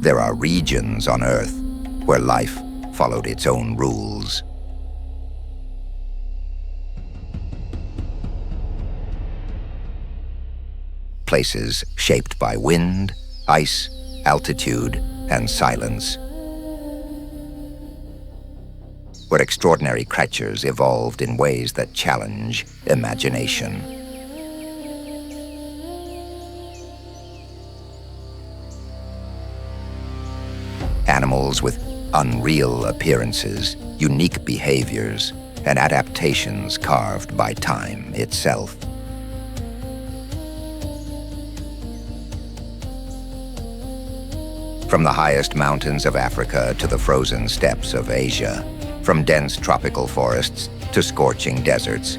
There are regions on Earth where life followed its own rules. Places shaped by wind, ice, altitude, and silence. Where extraordinary creatures evolved in ways that challenge imagination. Animals with unreal appearances, unique behaviors, and adaptations carved by time itself. From the highest mountains of Africa to the frozen steppes of Asia, from dense tropical forests to scorching deserts,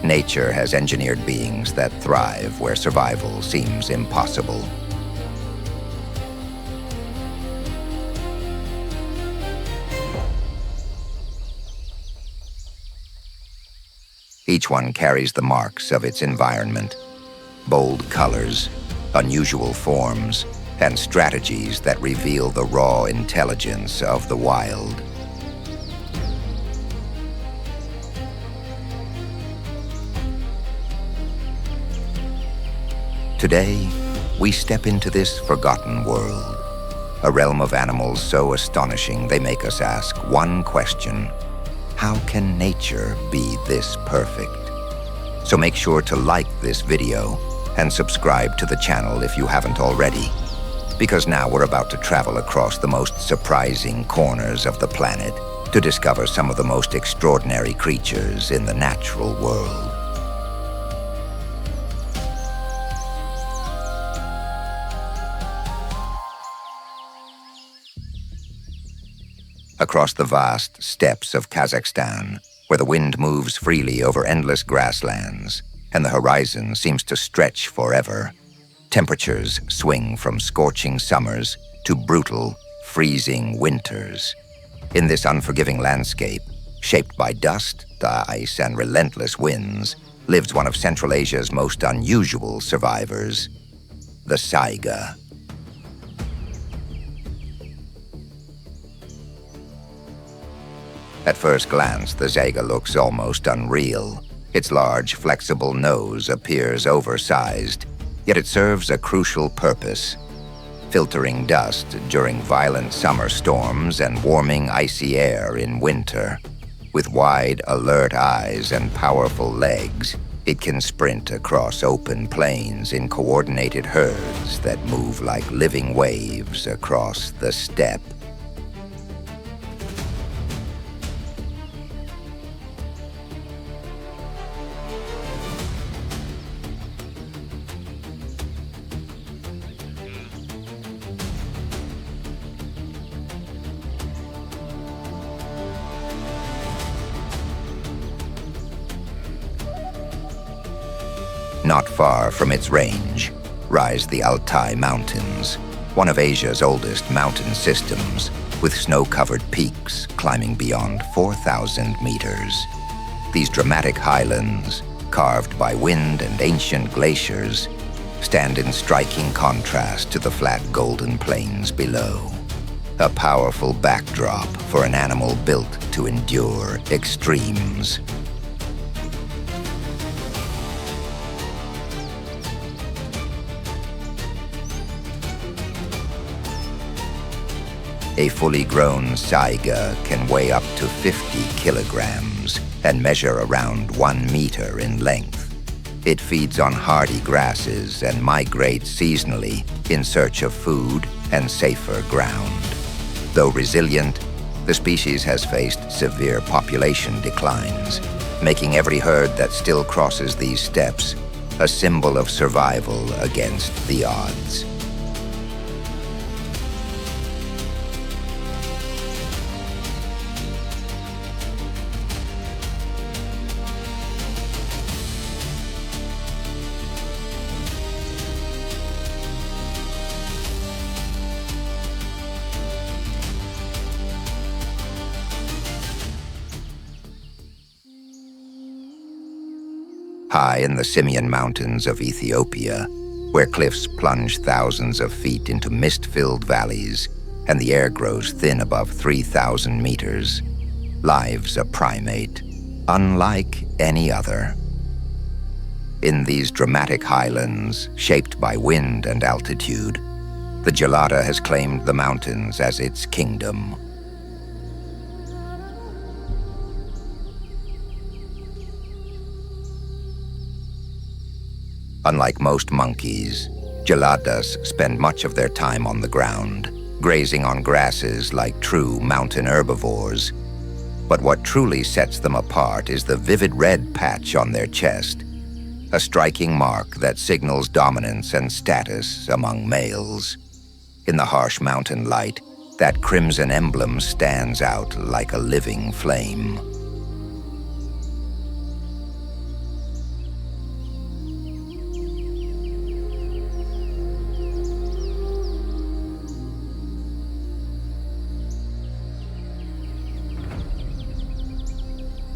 nature has engineered beings that thrive where survival seems impossible. Each one carries the marks of its environment, bold colors, unusual forms, and strategies that reveal the raw intelligence of the wild. Today, we step into this forgotten world, a realm of animals so astonishing they make us ask one question: how can nature be this perfect? So make sure to like this video and subscribe to the channel if you haven't already, because now we're about to travel across the most surprising corners of the planet to discover some of the most extraordinary creatures in the natural world. Across the vast steppes of Kazakhstan, where the wind moves freely over endless grasslands and the horizon seems to stretch forever, temperatures swing from scorching summers to brutal, freezing winters. In this unforgiving landscape, shaped by dust, ice, and relentless winds, lives one of Central Asia's most unusual survivors, the saiga. At first glance, the saiga looks almost unreal. Its large, flexible nose appears oversized, yet it serves a crucial purpose: filtering dust during violent summer storms and warming icy air in winter. With wide, alert eyes and powerful legs, it can sprint across open plains in coordinated herds that move like living waves across the steppe. Not far from its range rise the Altai Mountains, one of Asia's oldest mountain systems, with snow-covered peaks climbing beyond 4,000 meters. These dramatic highlands, carved by wind and ancient glaciers, stand in striking contrast to the flat golden plains below. A powerful backdrop for an animal built to endure extremes. A fully grown saiga can weigh up to 50 kilograms and measure around 1 meter in length. It feeds on hardy grasses and migrates seasonally in search of food and safer ground. Though resilient, the species has faced severe population declines, making every herd that still crosses these steppes a symbol of survival against the odds. High in the Simien Mountains of Ethiopia, where cliffs plunge thousands of feet into mist-filled valleys, and the air grows thin above 3,000 meters, lives a primate, unlike any other. In these dramatic highlands, shaped by wind and altitude, the gelada has claimed the mountains as its kingdom. Unlike most monkeys, geladas spend much of their time on the ground, grazing on grasses like true mountain herbivores. But what truly sets them apart is the vivid red patch on their chest, a striking mark that signals dominance and status among males. In the harsh mountain light, that crimson emblem stands out like a living flame.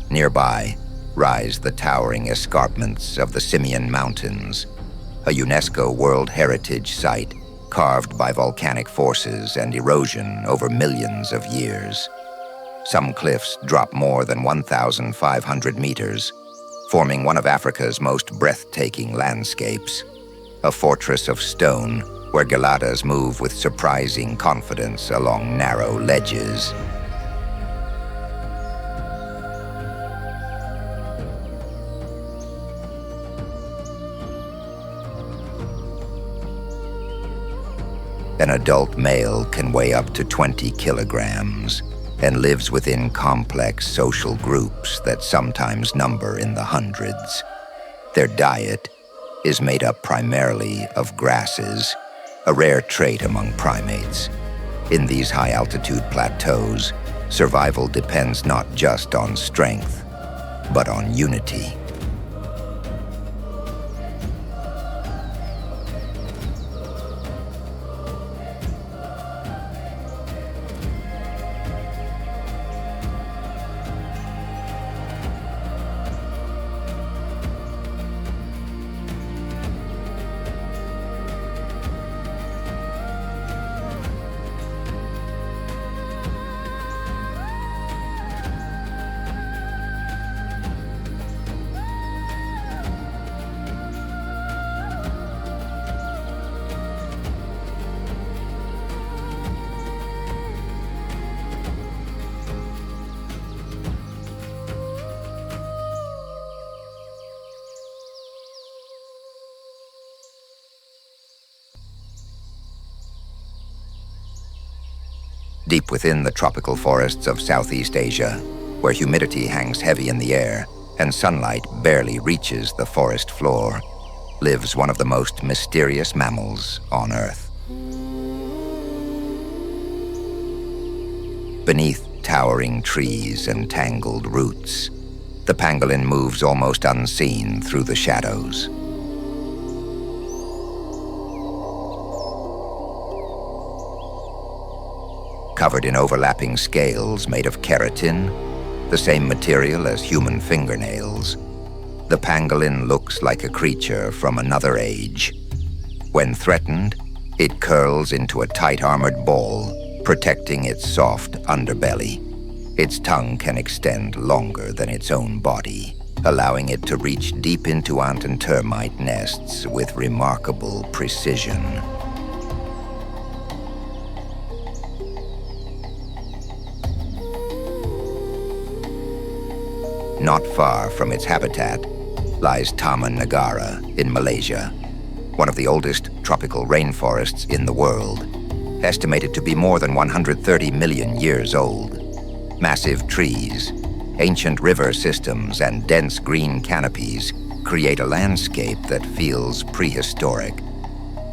Nearby rise the towering escarpments of the Simien Mountains, a UNESCO World Heritage Site carved by volcanic forces and erosion over millions of years. Some cliffs drop more than 1,500 meters, forming one of Africa's most breathtaking landscapes, a fortress of stone where geladas move with surprising confidence along narrow ledges. An adult male can weigh up to 20 kilograms and lives within complex social groups that sometimes number in the hundreds. Their diet is made up primarily of grasses, a rare trait among primates. In these high-altitude plateaus, survival depends not just on strength, but on unity. Deep within the tropical forests of Southeast Asia, where humidity hangs heavy in the air and sunlight barely reaches the forest floor, lives one of the most mysterious mammals on Earth. Beneath towering trees and tangled roots, the pangolin moves almost unseen through the shadows. Covered in overlapping scales made of keratin, the same material as human fingernails, the pangolin looks like a creature from another age. When threatened, it curls into a tight armored ball, protecting its soft underbelly. Its tongue can extend longer than its own body, allowing it to reach deep into ant and termite nests with remarkable precision. Not far from its habitat lies Taman Negara in Malaysia, one of the oldest tropical rainforests in the world, estimated to be more than 130 million years old. Massive trees, ancient river systems, and dense green canopies create a landscape that feels prehistoric,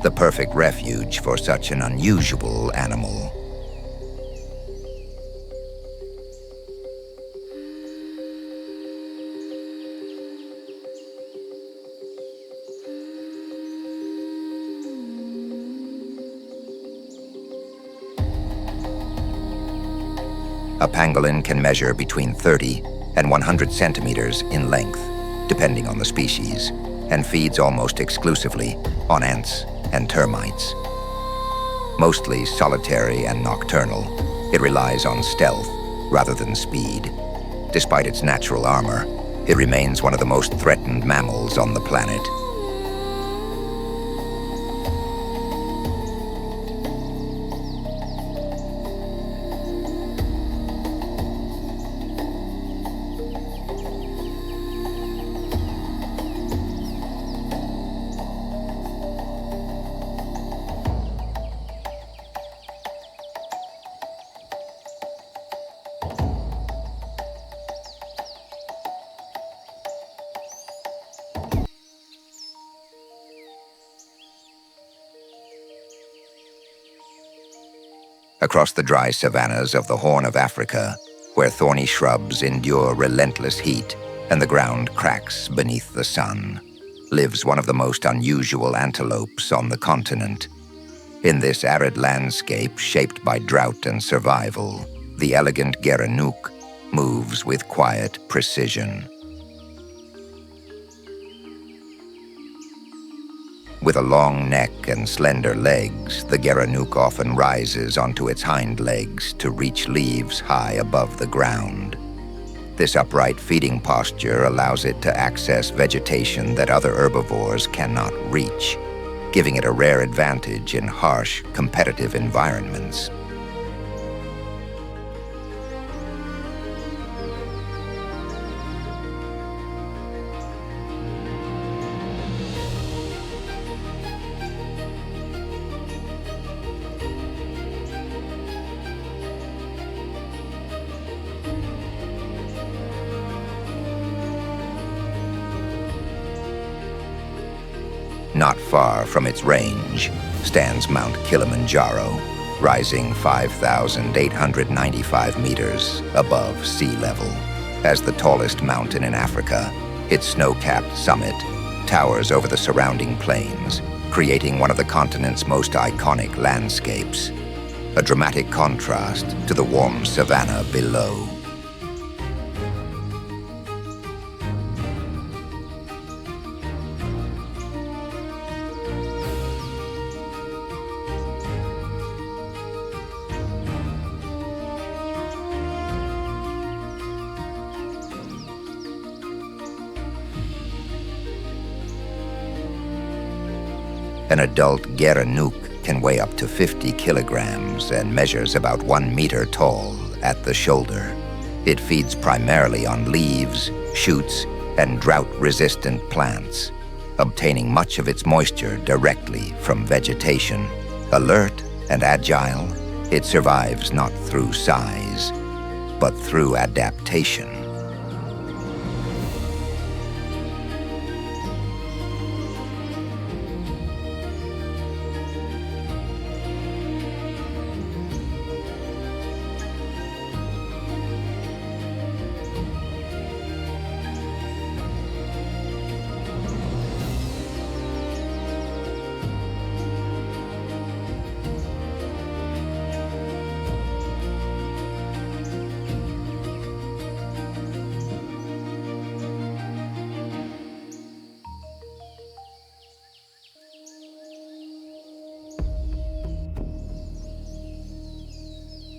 the perfect refuge for such an unusual animal. A pangolin can measure between 30 and 100 centimeters in length, depending on the species, and feeds almost exclusively on ants and termites. Mostly solitary and nocturnal, it relies on stealth rather than speed. Despite its natural armor, it remains one of the most threatened mammals on the planet. Across the dry savannas of the Horn of Africa, where thorny shrubs endure relentless heat and the ground cracks beneath the sun, lives one of the most unusual antelopes on the continent. In this arid landscape shaped by drought and survival, the elegant gerenuk moves with quiet precision. With a long neck and slender legs, the gerenuk often rises onto its hind legs to reach leaves high above the ground. This upright feeding posture allows it to access vegetation that other herbivores cannot reach, giving it a rare advantage in harsh, competitive environments. Not far from its range stands Mount Kilimanjaro, rising 5,895 meters above sea level. As the tallest mountain in Africa, its snow-capped summit towers over the surrounding plains, creating one of the continent's most iconic landscapes, a dramatic contrast to the warm savanna below. An adult gerenuk can weigh up to 50 kilograms and measures about 1 meter tall at the shoulder. It feeds primarily on leaves, shoots, and drought-resistant plants, obtaining much of its moisture directly from vegetation. Alert and agile, it survives not through size, but through adaptation.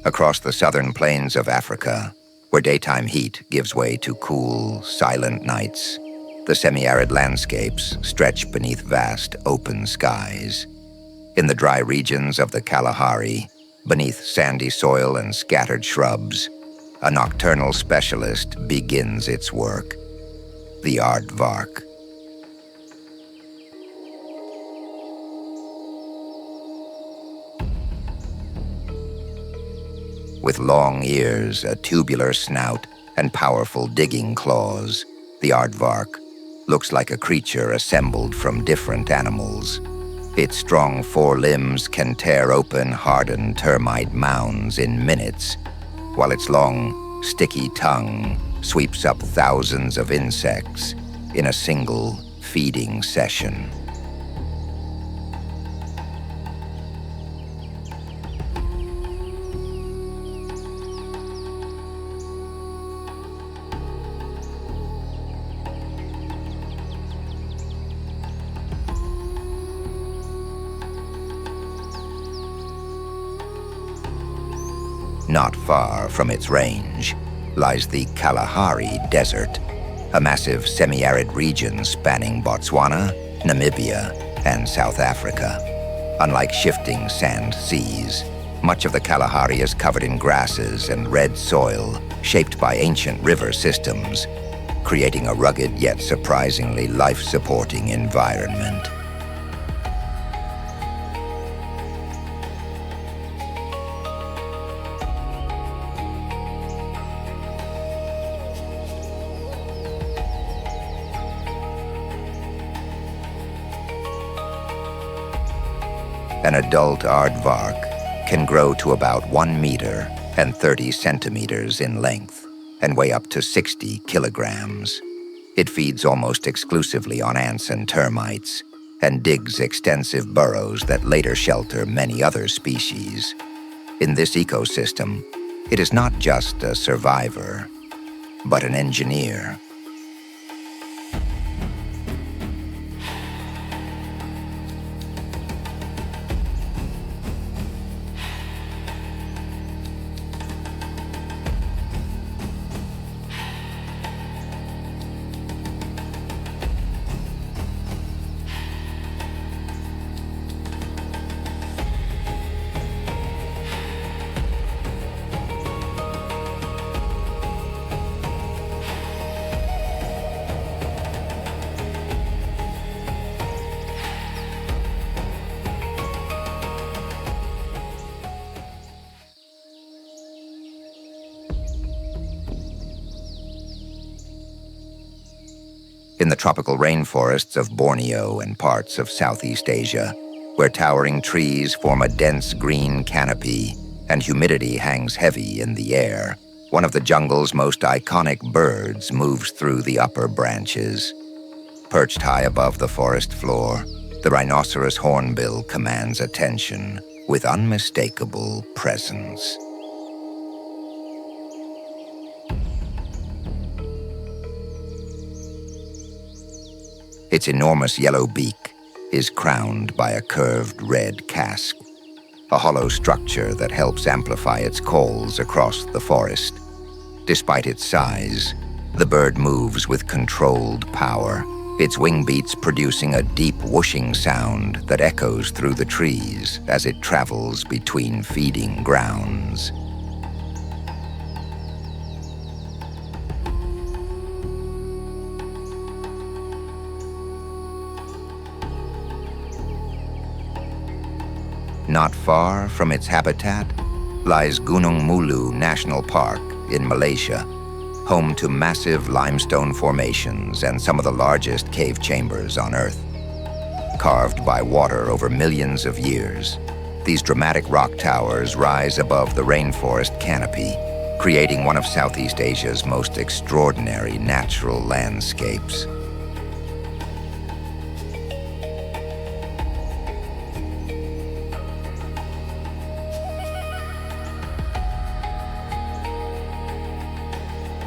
Across the southern plains of Africa, where daytime heat gives way to cool, silent nights, the semi-arid landscapes stretch beneath vast, open skies. In the dry regions of the Kalahari, beneath sandy soil and scattered shrubs, a nocturnal specialist begins its work, the aardvark. With long ears, a tubular snout, and powerful digging claws, the aardvark looks like a creature assembled from different animals. Its strong forelimbs can tear open hardened termite mounds in minutes, while its long, sticky tongue sweeps up thousands of insects in a single feeding session. Not far from its range lies the Kalahari Desert, a massive semi-arid region spanning Botswana, Namibia, and South Africa. Unlike shifting sand seas, much of the Kalahari is covered in grasses and red soil shaped by ancient river systems, creating a rugged yet surprisingly life-supporting environment. An adult aardvark can grow to about 1 meter and 30 centimeters in length and weigh up to 60 kilograms. It feeds almost exclusively on ants and termites and digs extensive burrows that later shelter many other species. In this ecosystem, it is not just a survivor, but an engineer. In the tropical rainforests of Borneo and parts of Southeast Asia, where towering trees form a dense green canopy and humidity hangs heavy in the air, one of the jungle's most iconic birds moves through the upper branches. Perched high above the forest floor, the rhinoceros hornbill commands attention with unmistakable presence. Its enormous yellow beak is crowned by a curved red casque, a hollow structure that helps amplify its calls across the forest. Despite its size, the bird moves with controlled power, its wing beats producing a deep whooshing sound that echoes through the trees as it travels between feeding grounds. Not far from its habitat lies Gunung Mulu National Park in Malaysia, home to massive limestone formations and some of the largest cave chambers on Earth. Carved by water over millions of years, these dramatic rock towers rise above the rainforest canopy, creating one of Southeast Asia's most extraordinary natural landscapes.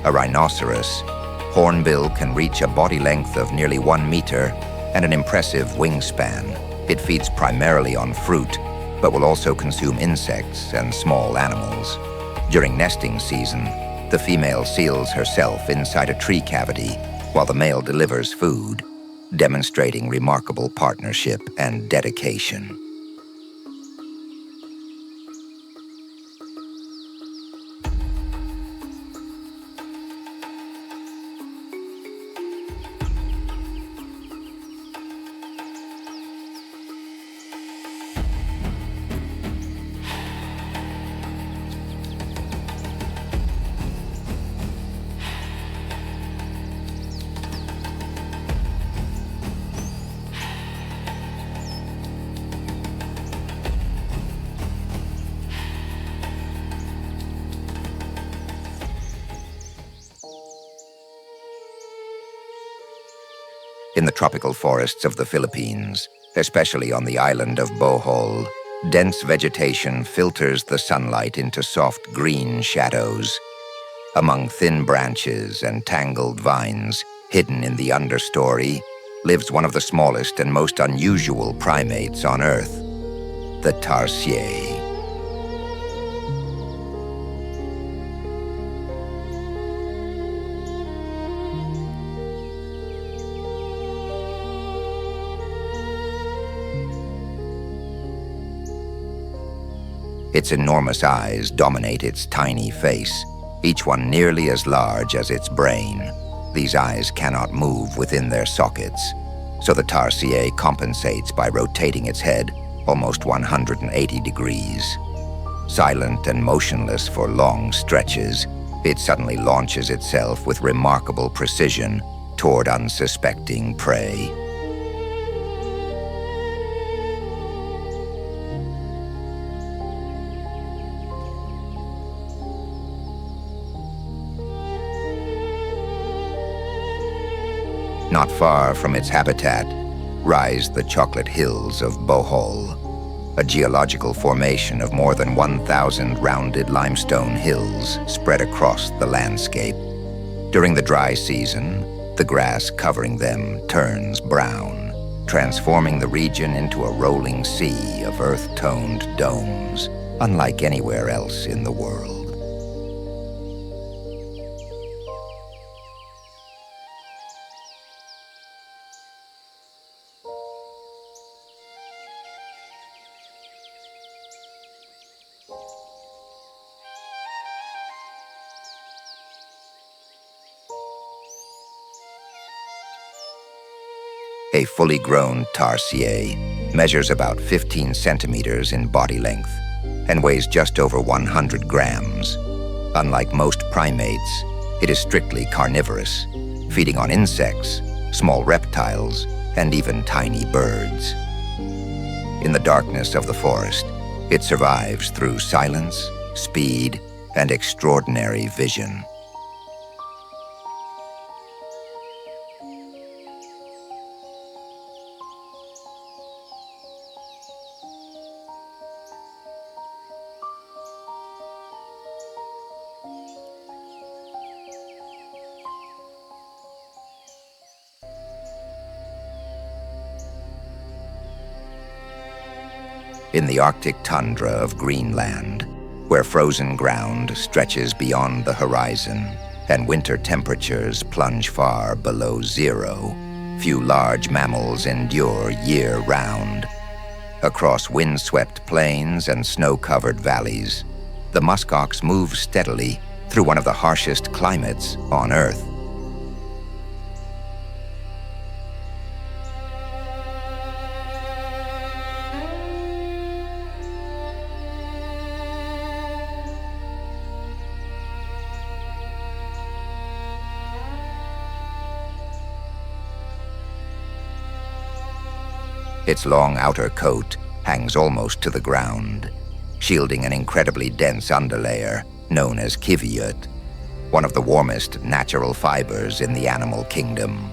A rhinoceros, hornbill can reach a body length of nearly 1 meter and an impressive wingspan. It feeds primarily on fruit, but will also consume insects and small animals. During nesting season, the female seals herself inside a tree cavity while the male delivers food, demonstrating remarkable partnership and dedication. In the tropical forests of the Philippines, especially on the island of Bohol, dense vegetation filters the sunlight into soft green shadows. Among thin branches and tangled vines, hidden in the understory, lives one of the smallest and most unusual primates on Earth, the tarsier. Its enormous eyes dominate its tiny face, each one nearly as large as its brain. These eyes cannot move within their sockets, so the tarsier compensates by rotating its head almost 180 degrees. Silent and motionless for long stretches, it suddenly launches itself with remarkable precision toward unsuspecting prey. Not far from its habitat rise the chocolate hills of Bohol, a geological formation of more than 1,000 rounded limestone hills spread across the landscape. During the dry season, the grass covering them turns brown, transforming the region into a rolling sea of earth-toned domes, unlike anywhere else in the world. A fully grown tarsier measures about 15 centimeters in body length and weighs just over 100 grams. Unlike most primates, it is strictly carnivorous, feeding on insects, small reptiles, and even tiny birds. In the darkness of the forest, it survives through silence, speed, and extraordinary vision. In the Arctic tundra of Greenland, where frozen ground stretches beyond the horizon and winter temperatures plunge far below zero, few large mammals endure year-round. Across windswept plains and snow-covered valleys, the muskox moves steadily through one of the harshest climates on Earth. Its long outer coat hangs almost to the ground, shielding an incredibly dense underlayer known as civet, one of the warmest natural fibers in the animal kingdom.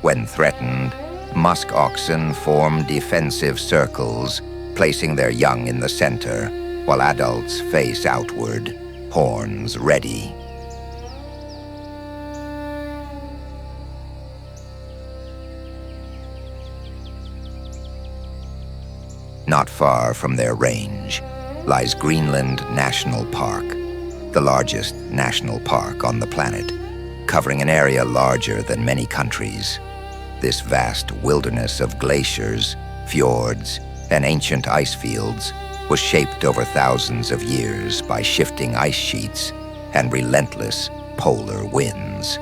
When threatened, musk oxen form defensive circles, placing their young in the center, while adults face outward, horns ready. Not far from their range lies Greenland National Park, the largest national park on the planet, covering an area larger than many countries. This vast wilderness of glaciers, fjords, and ancient ice fields was shaped over thousands of years by shifting ice sheets and relentless polar winds.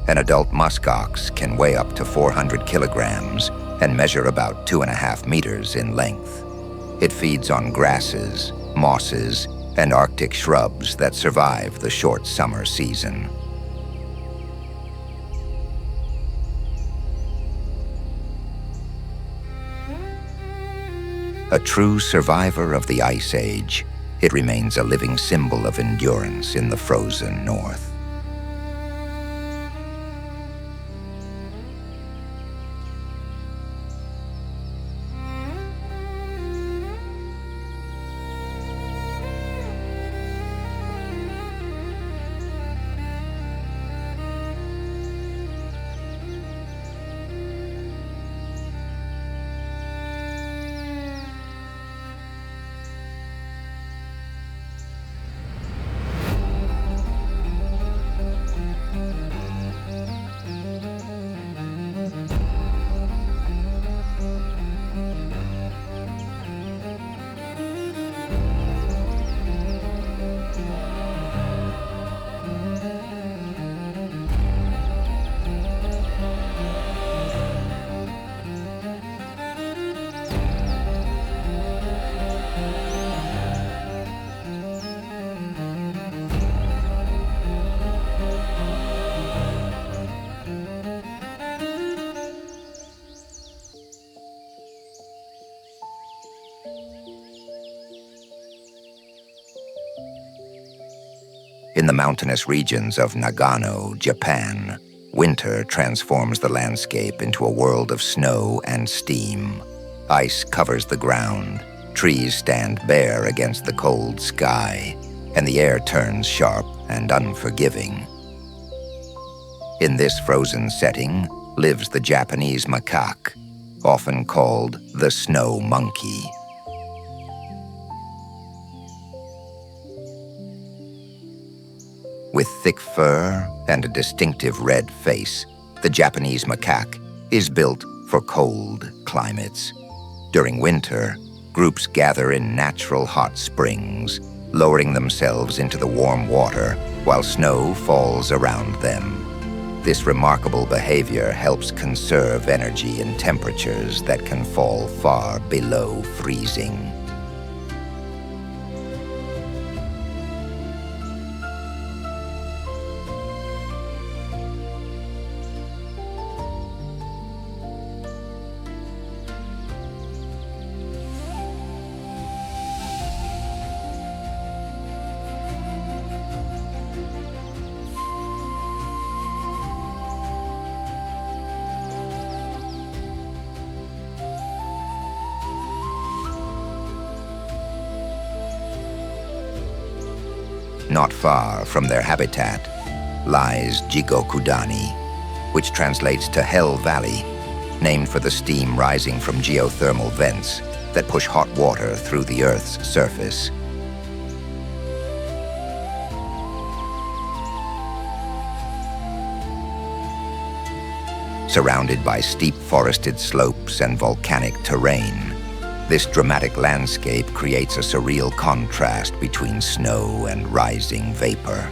An adult muskox can weigh up to 400 kilograms and measure about 2.5 meters in length. It feeds on grasses, mosses, and Arctic shrubs that survive the short summer season. A true survivor of the Ice Age, it remains a living symbol of endurance in the frozen north. In the mountainous regions of Nagano, Japan, winter transforms the landscape into a world of snow and steam. Ice covers the ground, trees stand bare against the cold sky, and the air turns sharp and unforgiving. In this frozen setting lives the Japanese macaque, often called the snow monkey. With thick fur and a distinctive red face, the Japanese macaque is built for cold climates. During winter, groups gather in natural hot springs, lowering themselves into the warm water while snow falls around them. This remarkable behavior helps conserve energy in temperatures that can fall far below freezing. Not far from their habitat lies Jigokudani, which translates to Hell Valley, named for the steam rising from geothermal vents that push hot water through the Earth's surface. Surrounded by steep forested slopes and volcanic terrain, this dramatic landscape creates a surreal contrast between snow and rising vapor.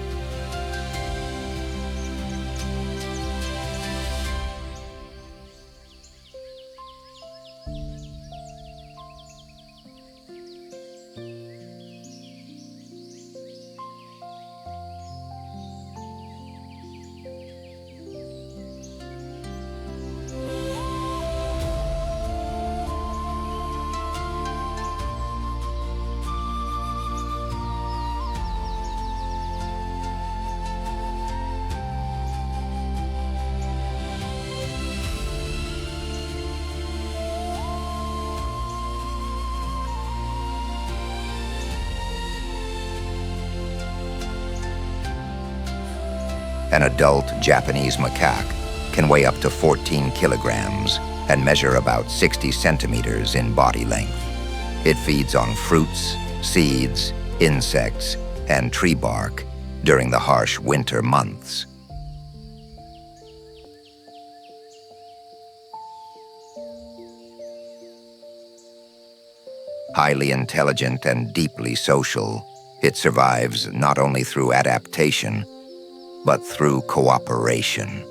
An adult Japanese macaque can weigh up to 14 kilograms and measure about 60 centimeters in body length. It feeds on fruits, seeds, insects, and tree bark during the harsh winter months. Highly intelligent and deeply social, it survives not only through adaptation, but through cooperation.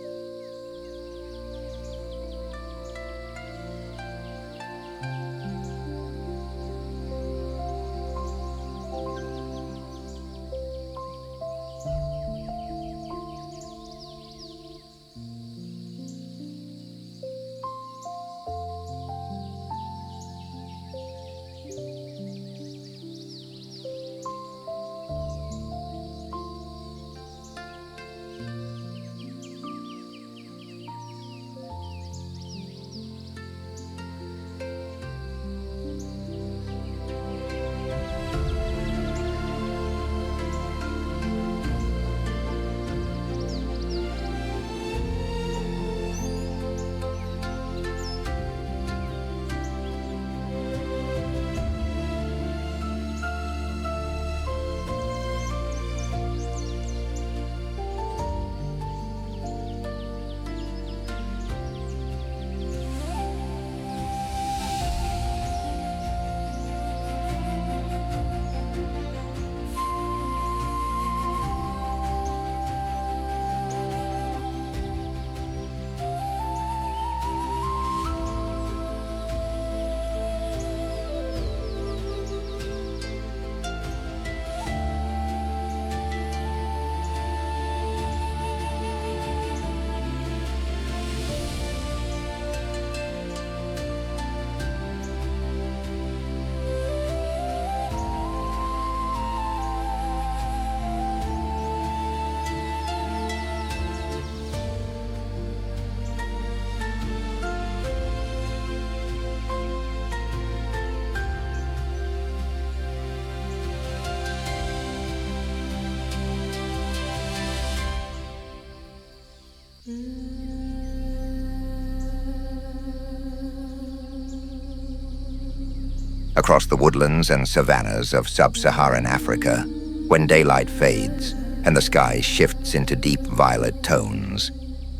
across the woodlands and savannas of sub-Saharan Africa, when daylight fades and the sky shifts into deep violet tones,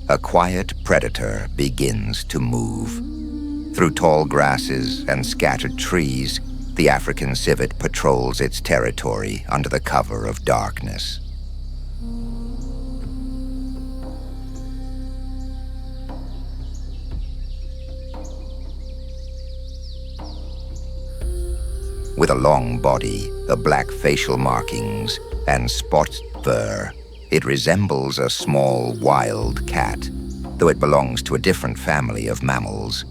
a quiet predator begins to move. Through tall grasses and scattered trees, the African civet patrols its territory under the cover of darkness. With a long body, the black facial markings, and spotted fur, it resembles a small wild cat, though it belongs to a different family of mammals.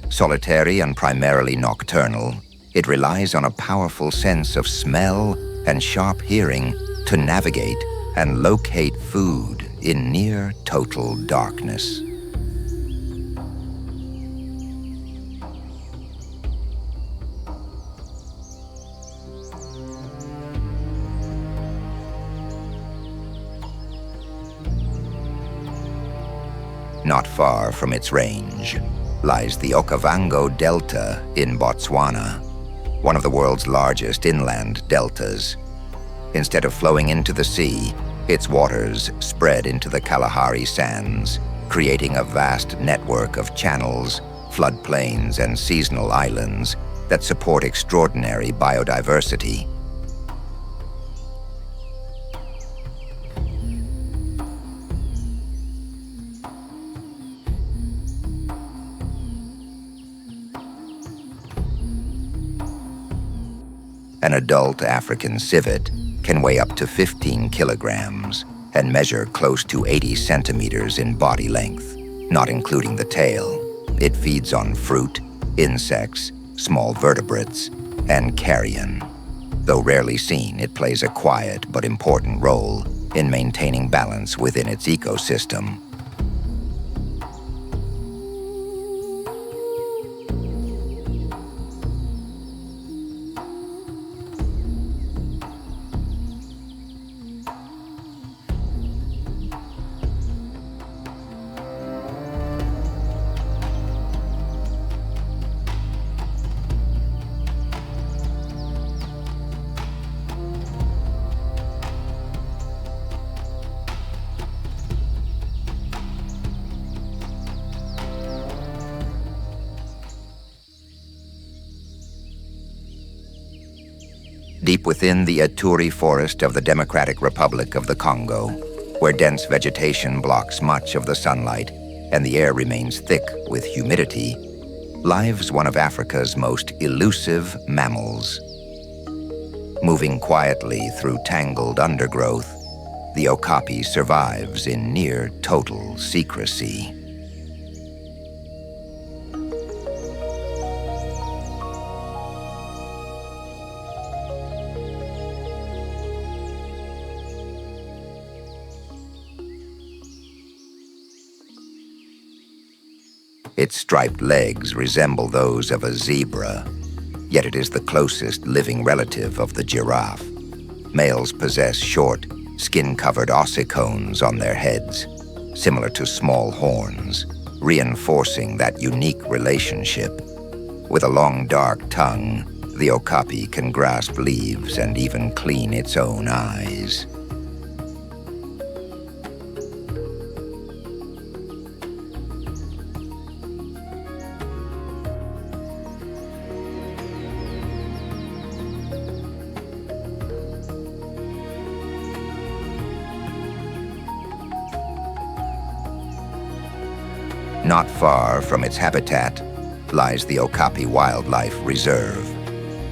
Solitary and primarily nocturnal, it relies on a powerful sense of smell and sharp hearing to navigate and locate food in near total darkness. Not far from its range lies the Okavango Delta in Botswana, one of the world's largest inland deltas. Instead of flowing into the sea, its waters spread into the Kalahari Sands, creating a vast network of channels, floodplains, and seasonal islands that support extraordinary biodiversity. An adult African civet can weigh up to 15 kilograms and measure close to 80 centimeters in body length, not including the tail. It feeds on fruit, insects, small vertebrates, and carrion. Though rarely seen, it plays a quiet but important role in maintaining balance within its ecosystem. Deep within the Ituri forest of the Democratic Republic of the Congo, where dense vegetation blocks much of the sunlight and the air remains thick with humidity, lives one of Africa's most elusive mammals. Moving quietly through tangled undergrowth, the okapi survives in near total secrecy. Its striped legs resemble those of a zebra, yet it is the closest living relative of the giraffe. Males possess short, skin-covered ossicones on their heads, similar to small horns, reinforcing that unique relationship. With a long, dark tongue, the okapi can grasp leaves and even clean its own eyes. Not far from its habitat lies the Okapi Wildlife Reserve,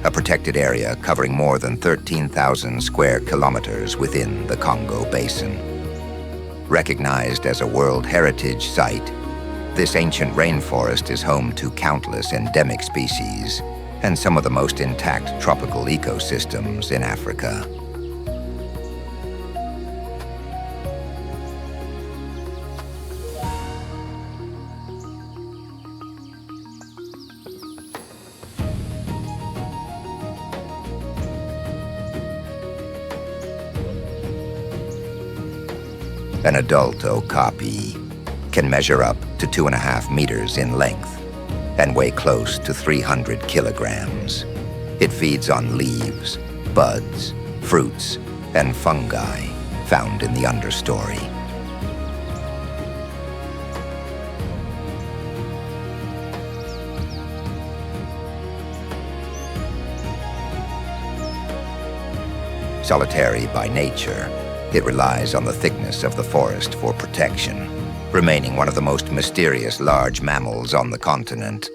a protected area covering more than 13,000 square kilometers within the Congo Basin. Recognized as a World Heritage Site, this ancient rainforest is home to countless endemic species and some of the most intact tropical ecosystems in Africa. An adult okapi can measure up to 2.5 meters in length and weigh close to 300 kilograms. It feeds on leaves, buds, fruits, and fungi found in the understory. Solitary by nature, it relies on the thickness of the forest for protection, remaining one of the most mysterious large mammals on the continent.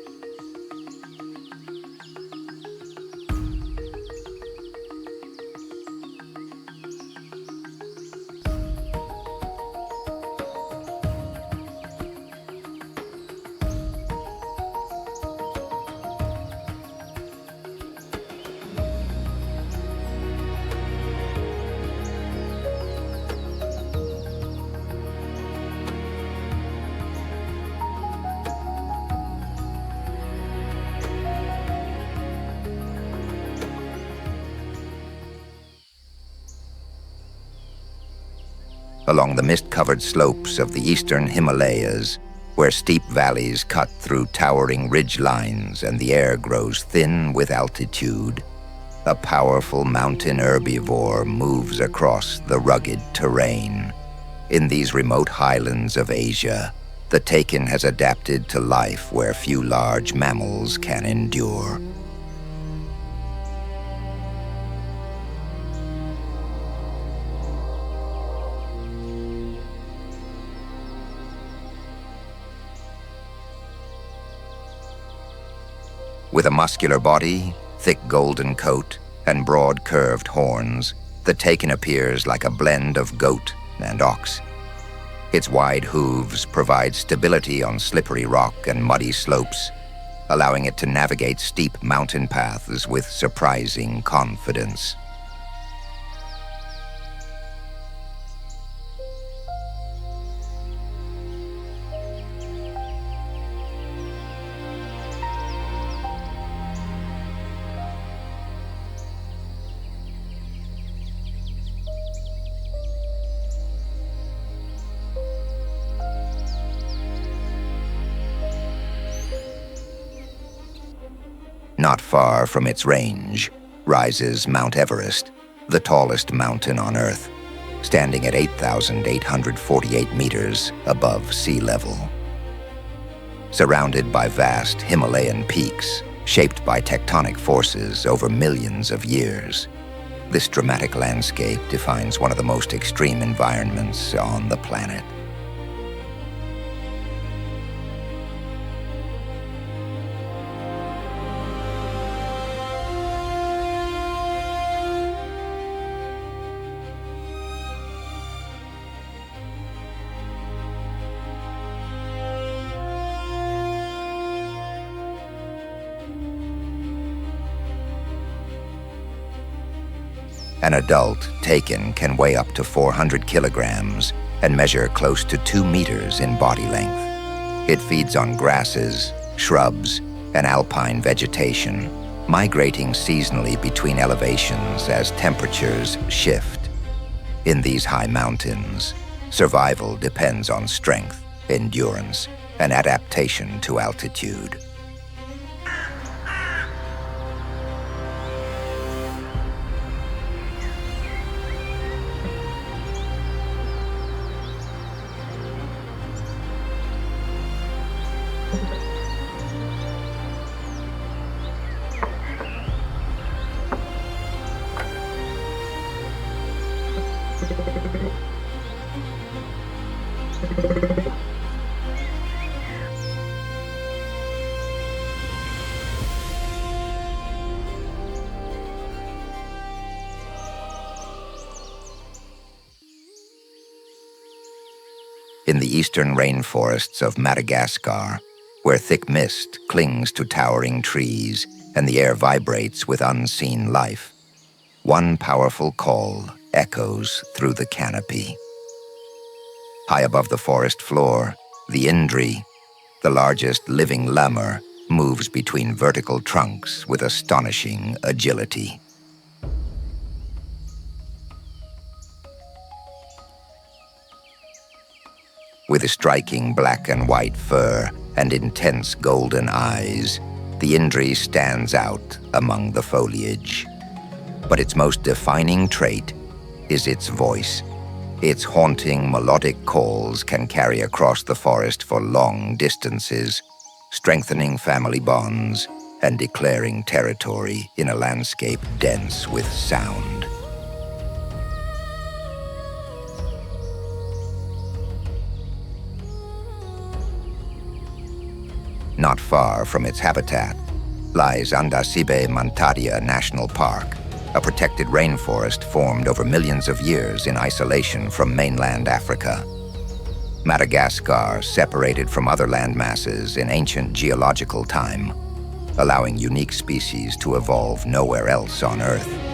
Along the mist-covered slopes of the eastern Himalayas, where steep valleys cut through towering ridge lines and the air grows thin with altitude, a powerful mountain herbivore moves across the rugged terrain. In these remote highlands of Asia, the takin has adapted to life where few large mammals can endure. With a muscular body, thick golden coat, and broad curved horns, the takin appears like a blend of goat and ox. Its wide hooves provide stability on slippery rock and muddy slopes, allowing it to navigate steep mountain paths with surprising confidence. Not far from its range rises Mount Everest, the tallest mountain on Earth, standing at 8,848 meters above sea level. Surrounded by vast Himalayan peaks shaped by tectonic forces over millions of years, this dramatic landscape defines one of the most extreme environments on the planet. An adult takin can weigh up to 400 kilograms and measure close to 2 meters in body length. It feeds on grasses, shrubs, and alpine vegetation, migrating seasonally between elevations as temperatures shift. In these high mountains, survival depends on strength, endurance, and adaptation to altitude. In the eastern rainforests of Madagascar, where thick mist clings to towering trees and the air vibrates with unseen life, one powerful call echoes through the canopy. High above the forest floor, the indri, the largest living lemur, moves between vertical trunks with astonishing agility. With striking black and white fur and intense golden eyes, The indri stands out among the foliage. But its most defining trait is its voice. Its haunting, melodic calls can carry across the forest for long distances, strengthening family bonds and declaring territory in a landscape dense with sound. Not far from its habitat lies Andasibe Mantadia National Park, a protected rainforest formed over millions of years in isolation from mainland Africa. Madagascar separated from other landmasses in ancient geological time, allowing unique species to evolve nowhere else on Earth.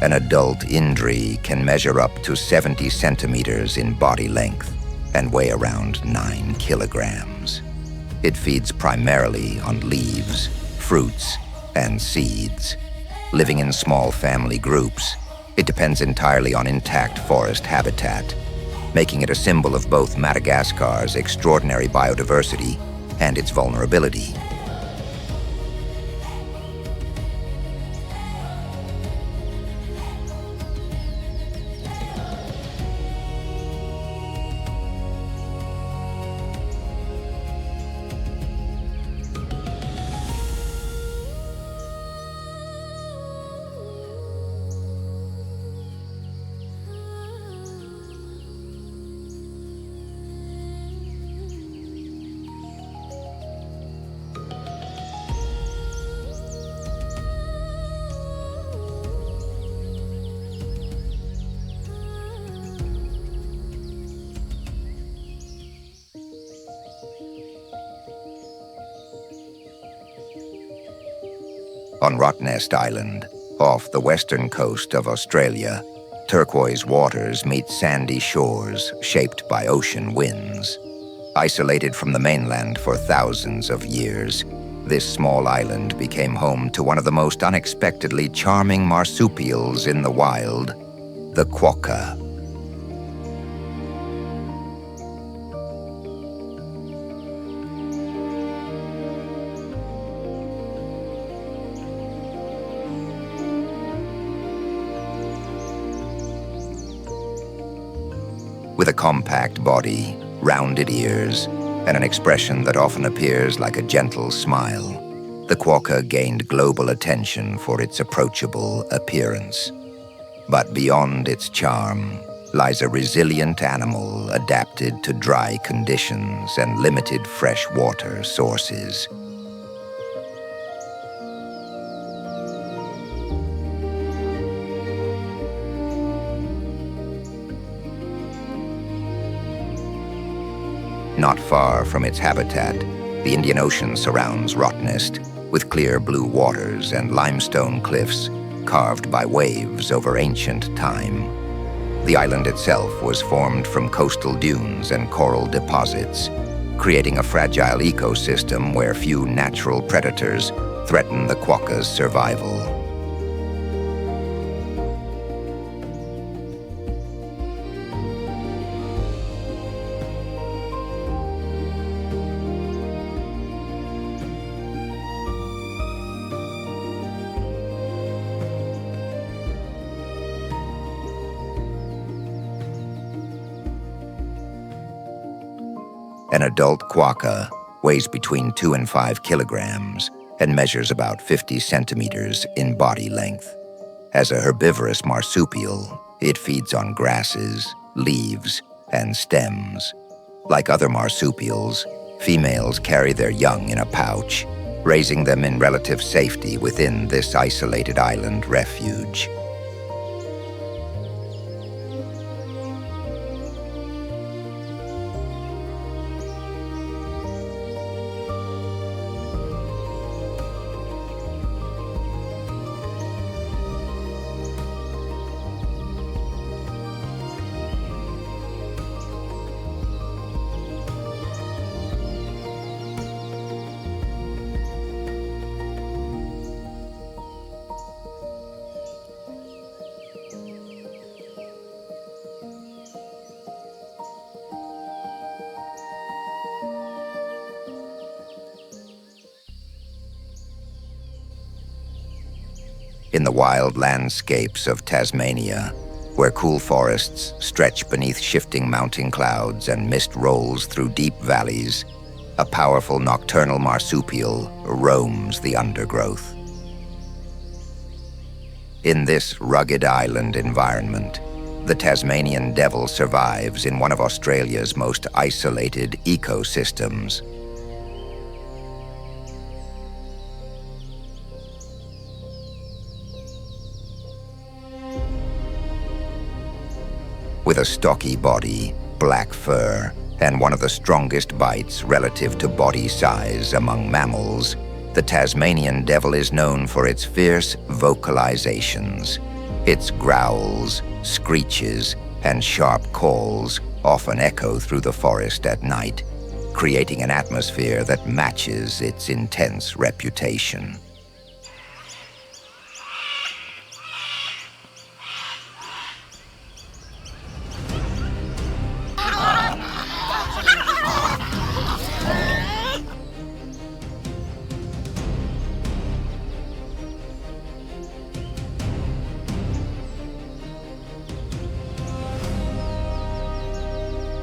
An adult indri can measure up to 70 centimeters in body length and weigh around 9 kilograms. It feeds primarily on leaves, fruits, and seeds. Living in small family groups, it depends entirely on intact forest habitat, making it a symbol of both Madagascar's extraordinary biodiversity and its vulnerability. On Rottnest Island, off the western coast of Australia, turquoise waters meet sandy shores shaped by ocean winds. Isolated from the mainland for thousands of years, this small island became home to one of the most unexpectedly charming marsupials in the wild, the quokka. With a compact body, rounded ears, and an expression that often appears like a gentle smile, the quokka gained global attention for its approachable appearance. But beyond its charm lies a resilient animal adapted to dry conditions and limited freshwater sources. Not far from its habitat, the Indian Ocean surrounds Rottnest, with clear blue waters and limestone cliffs carved by waves over ancient time. The island itself was formed from coastal dunes and coral deposits, creating a fragile ecosystem where few natural predators threaten the quokka's survival. An adult quokka weighs between 2 and 5 kilograms and measures about 50 centimeters in body length. As a herbivorous marsupial, it feeds on grasses, leaves, and stems. Like other marsupials, females carry their young in a pouch, raising them in relative safety within this isolated island refuge. in the wild landscapes of Tasmania, where cool forests stretch beneath shifting mountain clouds and mist rolls through deep valleys, a powerful nocturnal marsupial roams the undergrowth. In this rugged island environment, the Tasmanian devil survives in one of Australia's most isolated ecosystems. With a stocky body, black fur, and one of the strongest bites relative to body size among mammals, the Tasmanian devil is known for its fierce vocalizations. Its growls, screeches, and sharp calls often echo through the forest at night, creating an atmosphere that matches its intense reputation.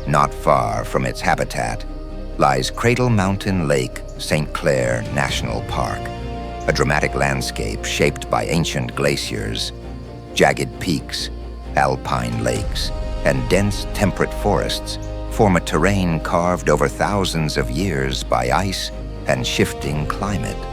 Not far from its habitat lies Cradle Mountain Lake St. Clair National Park, a dramatic landscape shaped by ancient glaciers, jagged peaks, alpine lakes, and dense temperate forests form a terrain carved over thousands of years by ice and shifting climate.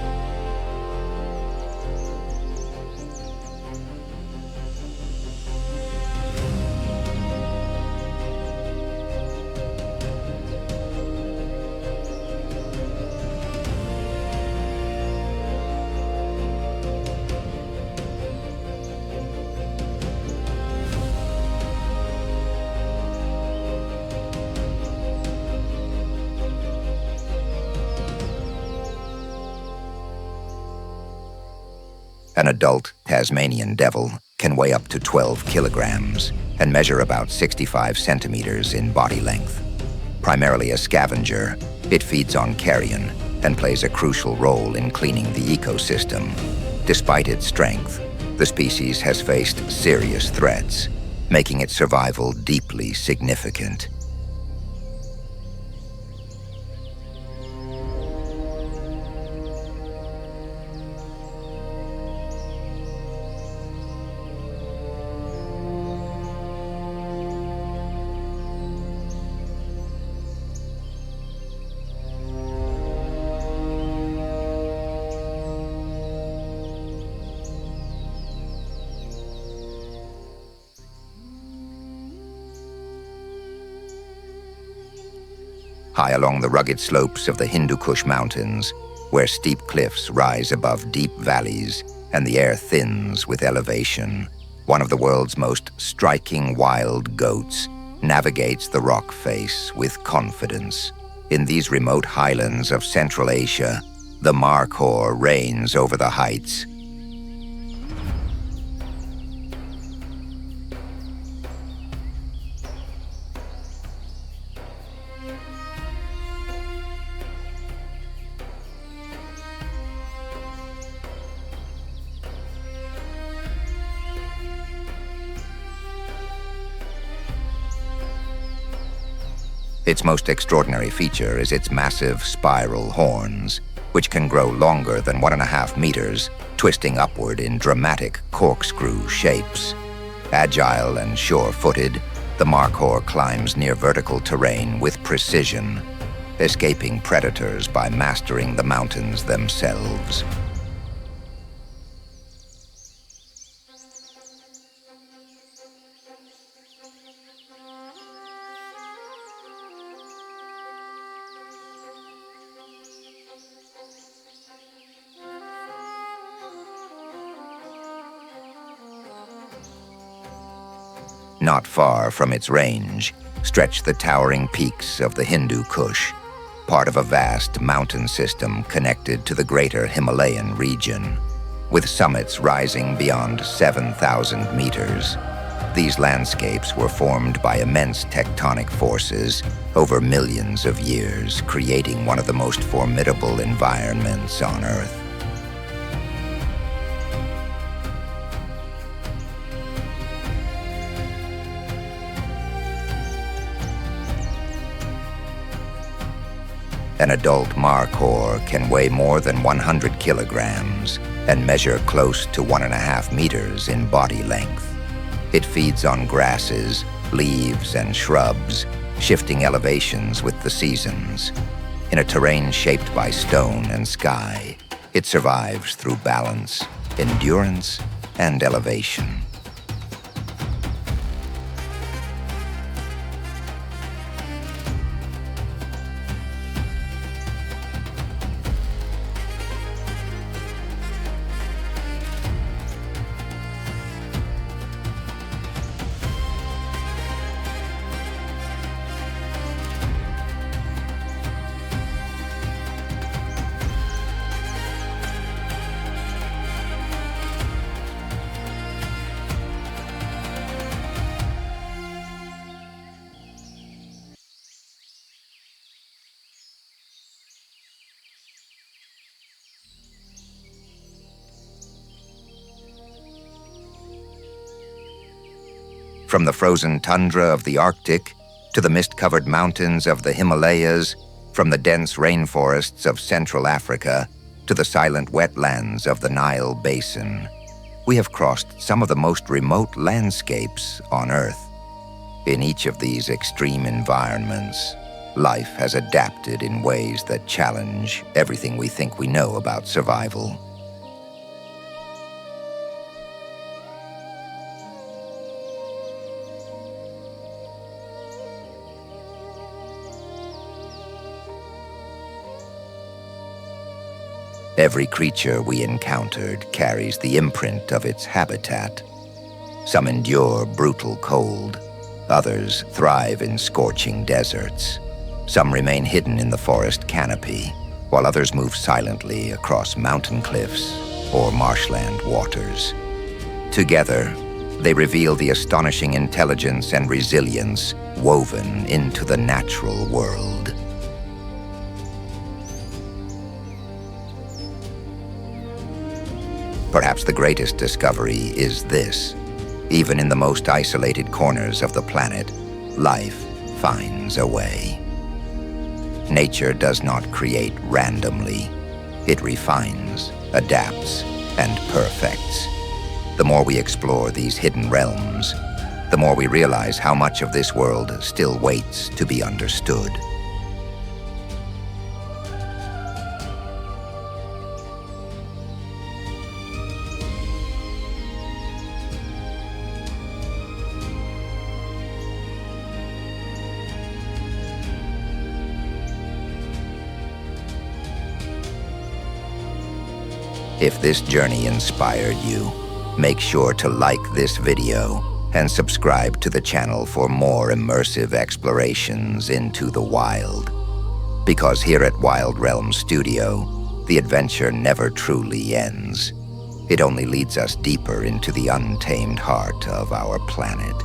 An adult Tasmanian devil can weigh up to 12 kilograms and measure about 65 centimeters in body length. Primarily a scavenger, it feeds on carrion and plays a crucial role in cleaning the ecosystem. Despite its strength, the species has faced serious threats, making its survival deeply significant. High along the rugged slopes of the Hindu Kush Mountains, where steep cliffs rise above deep valleys and the air thins with elevation, one of the world's most striking wild goats navigates the rock face with confidence. In these remote highlands of Central Asia, the markhor reigns over the heights. Its most extraordinary feature is its massive spiral horns, which can grow longer than 1.5 meters, twisting upward in dramatic corkscrew shapes. Agile and sure-footed, the markhor climbs near vertical terrain with precision, escaping predators by mastering the mountains themselves. Not far from its range stretch the towering peaks of the Hindu Kush, part of a vast mountain system connected to the greater Himalayan region, with summits rising beyond 7,000 meters. These landscapes were formed by immense tectonic forces over millions of years, creating one of the most formidable environments on Earth. An adult markhor can weigh more than 100 kilograms and measure close to 1.5 meters in body length. It feeds on grasses, leaves, and shrubs, shifting elevations with the seasons. In a terrain shaped by stone and sky, it survives through balance, endurance, and elevation. From the frozen tundra of the Arctic to the mist-covered mountains of the Himalayas, from the dense rainforests of Central Africa to the silent wetlands of the Nile Basin, we have crossed some of the most remote landscapes on Earth. In each of these extreme environments, life has adapted in ways that challenge everything we think we know about survival. Every creature we encountered carries the imprint of its habitat. Some endure brutal cold, others thrive in scorching deserts. Some remain hidden in the forest canopy, while others move silently across mountain cliffs or marshland waters. Together, they reveal the astonishing intelligence and resilience woven into the natural world. Perhaps the greatest discovery is this. Even in the most isolated corners of the planet, life finds a way. Nature does not create randomly. It refines, adapts, and perfects. The more we explore these hidden realms, the more we realize how much of this world still waits to be understood. If this journey inspired you, make sure to like this video and subscribe to the channel for more immersive explorations into the wild. Because here at Wild Realm Studio, the adventure never truly ends. It only leads us deeper into the untamed heart of our planet.